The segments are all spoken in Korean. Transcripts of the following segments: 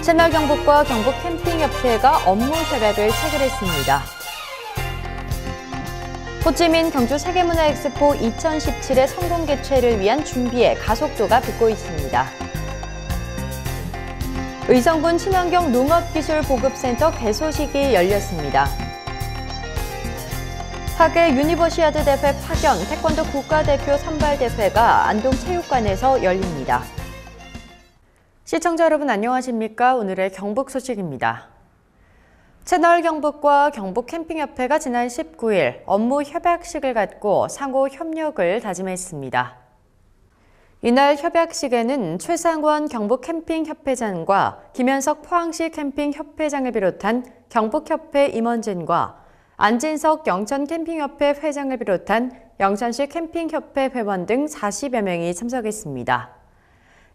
채널경북과 경북캠핑협회가 업무 협약을 체결했습니다. 호찌민 경주 세계문화엑스포 2017의 성공 개최를 위한 준비에 가속도가 붙고 있습니다. 의성군 친환경 농업기술보급센터 개소식이 열렸습니다. 하계 유니버시아드 대회 파견 태권도 국가대표 선발대회가 안동체육관에서 열립니다. 시청자 여러분 안녕하십니까? 오늘의 경북 소식입니다. 채널경북과 경북캠핑협회가 지난 19일 업무 협약식을 갖고 상호 협력을 다짐했습니다. 이날 협약식에는 최상원 경북캠핑협회장과 김현석 포항시 캠핑협회장을 비롯한 경북협회 임원진과 안진석 영천캠핑협회 회장을 비롯한 영천시 캠핑협회 회원 등 40여 명이 참석했습니다.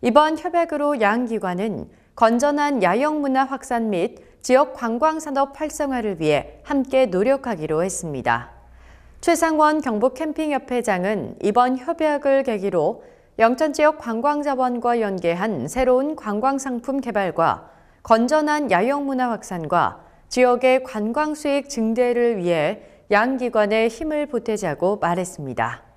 이번 협약으로 양 기관은 건전한 야영문화 확산 및 지역 관광산업 활성화를 위해 함께 노력하기로 했습니다. 최상원 경북캠핑협회장은 이번 협약을 계기로 영천 지역 관광자원과 연계한 새로운 관광상품 개발과 건전한 야영문화 확산과 지역의 관광 수익 증대를 위해 양 기관에 힘을 보태자고 말했습니다.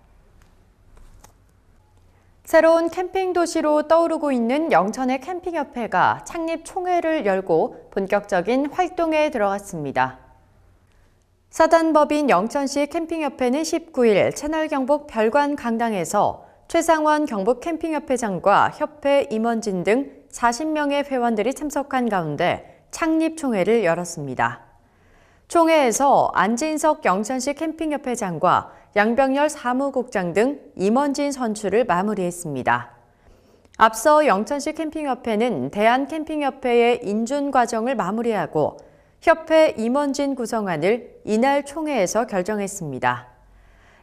새로운 캠핑 도시로 떠오르고 있는 영천의 캠핑협회가 창립 총회를 열고 본격적인 활동에 들어갔습니다. 사단법인 영천시 캠핑협회는 19일 채널경북 별관 강당에서 최상원 경북캠핑협회장과 협회 임원진 등 40명의 회원들이 참석한 가운데 창립 총회를 열었습니다. 총회에서 안진석 영천시 캠핑협회장과 양병열 사무국장 등 임원진 선출을 마무리했습니다. 앞서 영천시 캠핑협회는 대한캠핑협회의 인준 과정을 마무리하고 협회 임원진 구성안을 이날 총회에서 결정했습니다.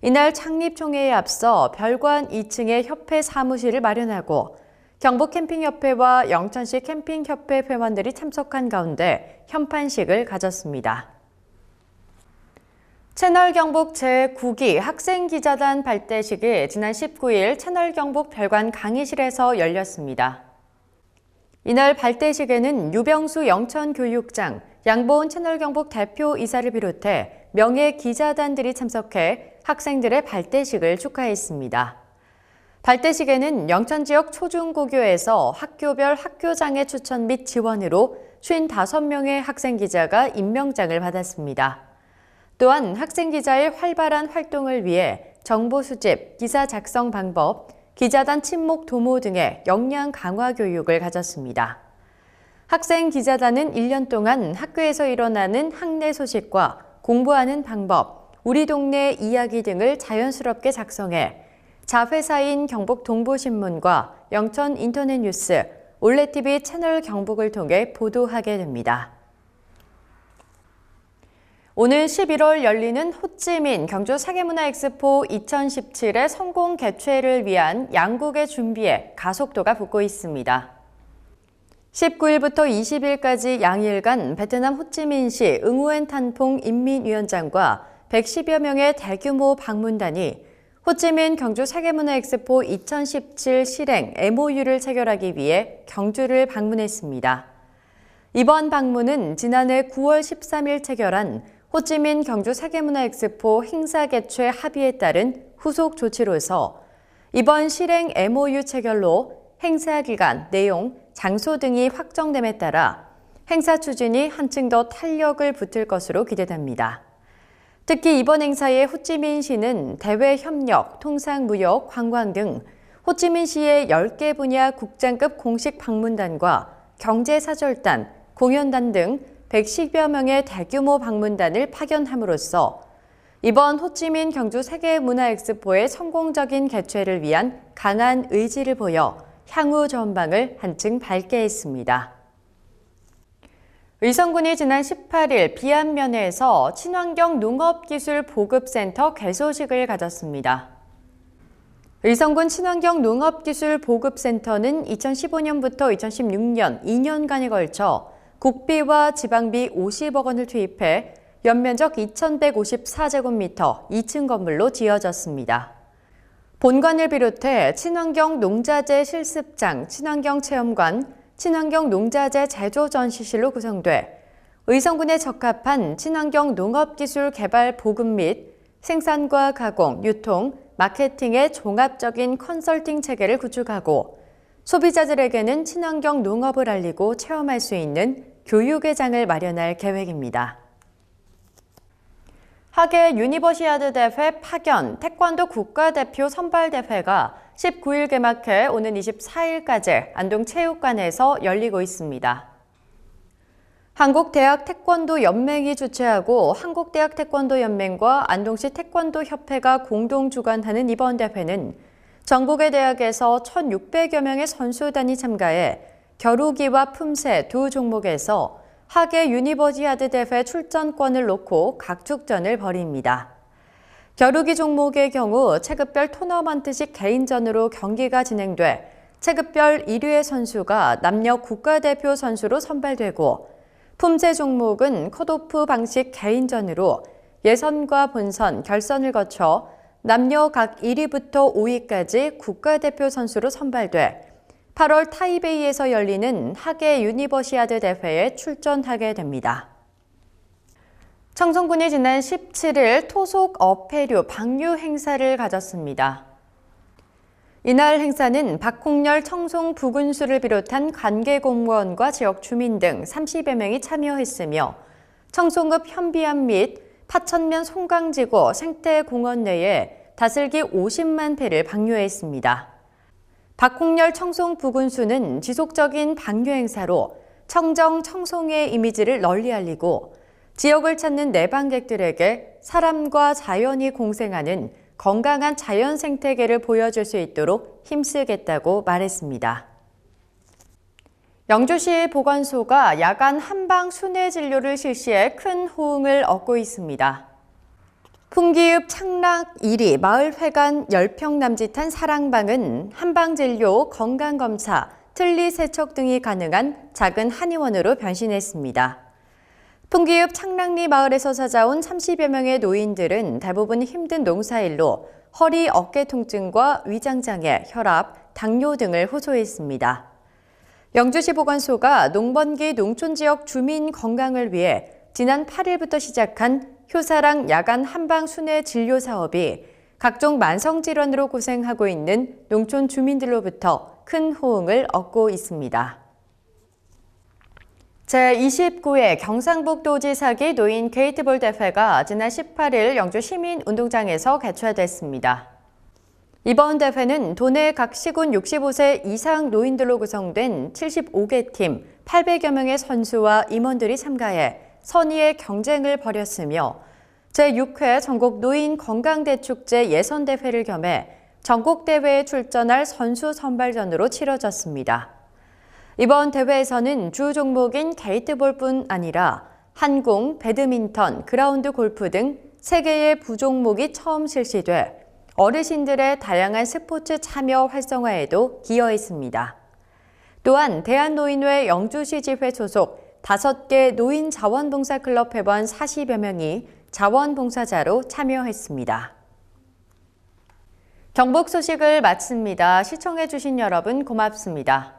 이날 창립 총회에 앞서 별관 2층에 협회 사무실을 마련하고 경북캠핑협회와 영천시 캠핑협회 회원들이 참석한 가운데 현판식을 가졌습니다. 채널경북 제9기 학생기자단 발대식이 지난 19일 채널경북 별관 강의실에서 열렸습니다. 이날 발대식에는 유병수 영천교육장, 양보은 채널경북 대표이사를 비롯해 명예기자단들이 참석해 학생들의 발대식을 축하했습니다. 발대식에는 영천 지역 초중고교에서 학교별 학교장애 추천 및 지원으로 55명의 학생기자가 임명장을 받았습니다. 또한 학생기자의 활발한 활동을 위해 정보 수집, 기사 작성 방법, 기자단 친목 도모 등의 역량 강화 교육을 가졌습니다. 학생기자단은 1년 동안 학교에서 일어나는 학내 소식과 공부하는 방법, 우리 동네 이야기 등을 자연스럽게 작성해 자회사인 경북동부신문과 영천 인터넷 뉴스, 올레TV 채널 경북을 통해 보도하게 됩니다. 오늘 11월 열리는 호찌민 경주 세계문화엑스포 2017의 성공 개최를 위한 양국의 준비에 가속도가 붙고 있습니다. 19일부터 20일까지 양일간 베트남 호찌민시 응우엔 탄퐁 인민위원장과 110여 명의 대규모 방문단이 호찌민 경주 세계문화엑스포 2017 실행 MOU를 체결하기 위해 경주를 방문했습니다. 이번 방문은 지난해 9월 13일 체결한 호찌민 경주 세계문화엑스포 행사 개최 합의에 따른 후속 조치로서 이번 실행 MOU 체결로 행사 기간, 내용, 장소 등이 확정됨에 따라 행사 추진이 한층 더 탄력을 붙을 것으로 기대됩니다. 특히 이번 행사에 호찌민시는 대외 협력, 통상무역, 관광 등 호찌민시의 10개 분야 국장급 공식 방문단과 경제사절단, 공연단 등 110여 명의 대규모 방문단을 파견함으로써 이번 호찌민 경주 세계문화엑스포의 성공적인 개최를 위한 강한 의지를 보여 향후 전망을 한층 밝게 했습니다. 의성군이 지난 18일 비안면에서 친환경 농업기술 보급센터 개소식을 가졌습니다. 의성군 친환경 농업기술 보급센터는 2015년부터 2016년 2년간에 걸쳐 국비와 지방비 50억 원을 투입해 연면적 2,154제곱미터 2층 건물로 지어졌습니다. 본관을 비롯해 친환경 농자재 실습장, 친환경 체험관, 친환경 농자재 제조 전시실로 구성돼 의성군에 적합한 친환경 농업기술 개발 보급 및 생산과 가공, 유통, 마케팅의 종합적인 컨설팅 체계를 구축하고 소비자들에게는 친환경 농업을 알리고 체험할 수 있는 교육의 장을 마련할 계획입니다. 하계 유니버시아드 대회 파견 태권도 국가대표 선발대회가 19일 개막해 오는 24일까지 안동체육관에서 열리고 있습니다. 한국대학태권도연맹이 주최하고 한국대학태권도연맹과 안동시 태권도협회가 공동 주관하는 이번 대회는 전국의 대학에서 1,600여 명의 선수단이 참가해 겨루기와 품새 두 종목에서 하계 유니버시아드 대회 출전권을 놓고 각축전을 벌입니다. 겨루기 종목의 경우 체급별 토너먼트식 개인전으로 경기가 진행돼 체급별 1위의 선수가 남녀 국가대표 선수로 선발되고 품새 종목은 컷오프 방식 개인전으로 예선과 본선, 결선을 거쳐 남녀 각 1위부터 5위까지 국가대표 선수로 선발돼 8월 타이베이에서 열리는 하계 유니버시아드 대회에 출전하게 됩니다. 청송군이 지난 17일 토속 어패류 방류 행사를 가졌습니다. 이날 행사는 박홍렬 청송 부군수를 비롯한 관계 공무원과 지역 주민 등 30여 명이 참여했으며 청송읍 현비암 및 파천면 송강지구 생태공원 내에 다슬기 50만 폐를 방류했습니다. 박홍렬 청송 부군수는 지속적인 방류 행사로 청정 청송의 이미지를 널리 알리고 지역을 찾는 내방객들에게 사람과 자연이 공생하는 건강한 자연 생태계를 보여줄 수 있도록 힘쓰겠다고 말했습니다. 영주시 보건소가 야간 한방 순회 진료를 실시해 큰 호응을 얻고 있습니다. 풍기읍 창락 1리 마을회관 10평 남짓한 사랑방은 한방진료, 건강검사, 틀니 세척 등이 가능한 작은 한의원으로 변신했습니다. 풍기읍 창락리 마을에서 찾아온 30여 명의 노인들은 대부분 힘든 농사일로 허리, 어깨 통증과 위장장애, 혈압, 당뇨 등을 호소했습니다. 영주시 보건소가 농번기 농촌지역 주민 건강을 위해 지난 8일부터 시작한 효사랑 야간 한방 순회 진료 사업이 각종 만성질환으로 고생하고 있는 농촌 주민들로부터 큰 호응을 얻고 있습니다. 제29회 경상북도지사기 노인 게이트볼 대회가 지난 18일 영주 시민운동장에서 개최됐습니다. 이번 대회는 도내 각 시군 65세 이상 노인들로 구성된 75개 팀 800여 명의 선수와 임원들이 참가해 선의의 경쟁을 벌였으며 제6회 전국 노인 건강대축제 예선대회를 겸해 전국대회에 출전할 선수 선발전으로 치러졌습니다. 이번 대회에서는 주 종목인 게이트볼뿐 아니라 한공, 배드민턴, 그라운드 골프 등 3개의 부종목이 처음 실시돼 어르신들의 다양한 스포츠 참여 활성화에도 기여했습니다. 또한 대한노인회 영주시 지회 소속 5개 노인 자원봉사클럽 회원 40여 명이 자원봉사자로 참여했습니다. 경북 소식을 마칩니다. 시청해주신 여러분 고맙습니다.